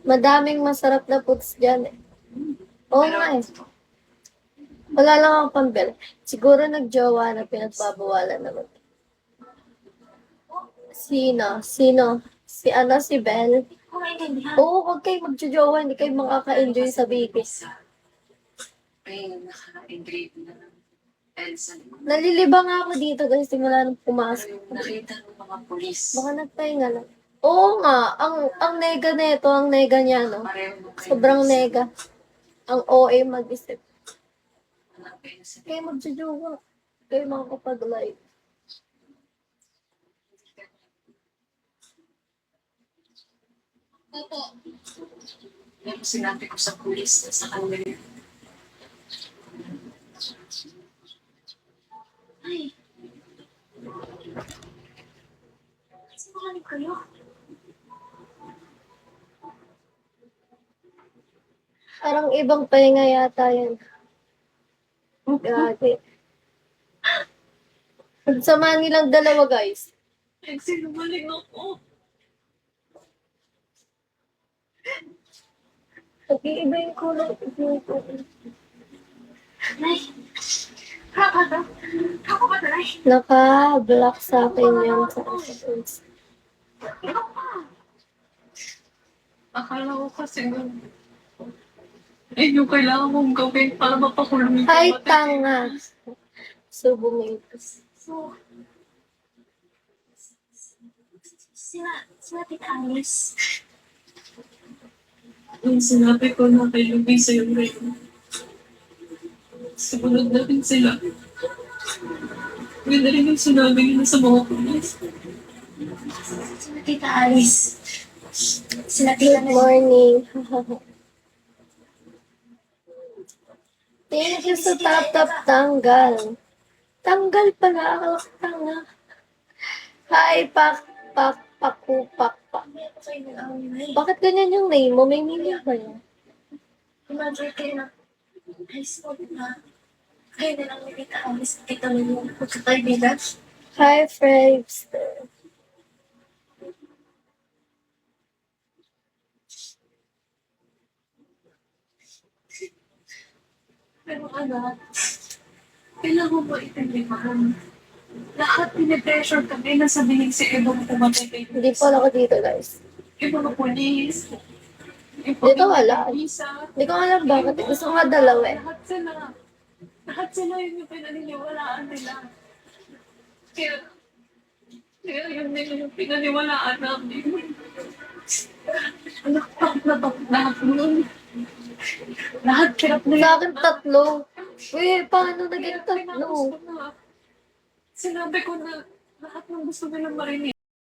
Madaming masarap na foods dyan eh. Oo nga eh. Wala lang akong pambili. Siguro nagjowa na pinagbabawalan naman. Sino? Sino? Si Belle? Oo, wag kayo magjojowa. Hindi kayo makaka-enjoy sa Vegas. Ay, naka-engrave na ng Elsa. Nalilibang nga ako dito guys. Simula nung pumasok. Nakita ng mga polis. Baka nagpahinga lang. Oo nga. Ang nega nito, ang nega niya, no? Pareho mo kayo. Sobrang nega. Ang OA mag-isip. Hanapin na sila. Kayo magjojowa. Kayo makakapag-live. Opo. Pero sinabi ko sa pulis na sa kanila. Ay. Sinungaling kayo. Parang ibang pahinga yata yan. Grabe. Pagsamahan nilang dalawa, guys. Nagsinungaling ako. Pag-iiba yung kulay. Nay. Kakata. Ako ba, Nay? Naka-block sa akin yan sa accounts. Ikaw pa. Akala ko kasi yung kailangan mong gawin para mapakulong yung Ay, kapatid. tanga. So, bumitos. So, sila Tita Alice. Nung sinabi ko na kay Luisa yung ngayon, sumunod na rin sila. Yun na rin yung sinabi nila sa mga pulis. Sila Tita Alice. Sila Tita Good morning. Thank you sa tap-tap tanggal. Tanggal pala. Akala ko tanga. Hi, pak. Bakit ganyan yung name mo? May meaning ba yun? Imagine kayo na high school na kayo na lang ni Tita Alice. Tita mo yung pagkakaibigan. Hi, Fraps. Pero anak, kailangan mo itindihan. Lahat pinipressure kami na sabihin si Ebong pumatay kay Hindi po ako dito, guys. yung mga polis. Dito wala. Hindi ko alam bakit. Gusto ko nga dalawa eh. Lahat sila. Lahat sila yun yung pinaniniwalaan nila. Kaya yun din yung pinaniwalaan namin. Anak, lahat nun. Lahat kirap na Sa akin tatlo. Uy, paano naging tatlo? Sinabi ko na lahat ng gusto nilang marinig.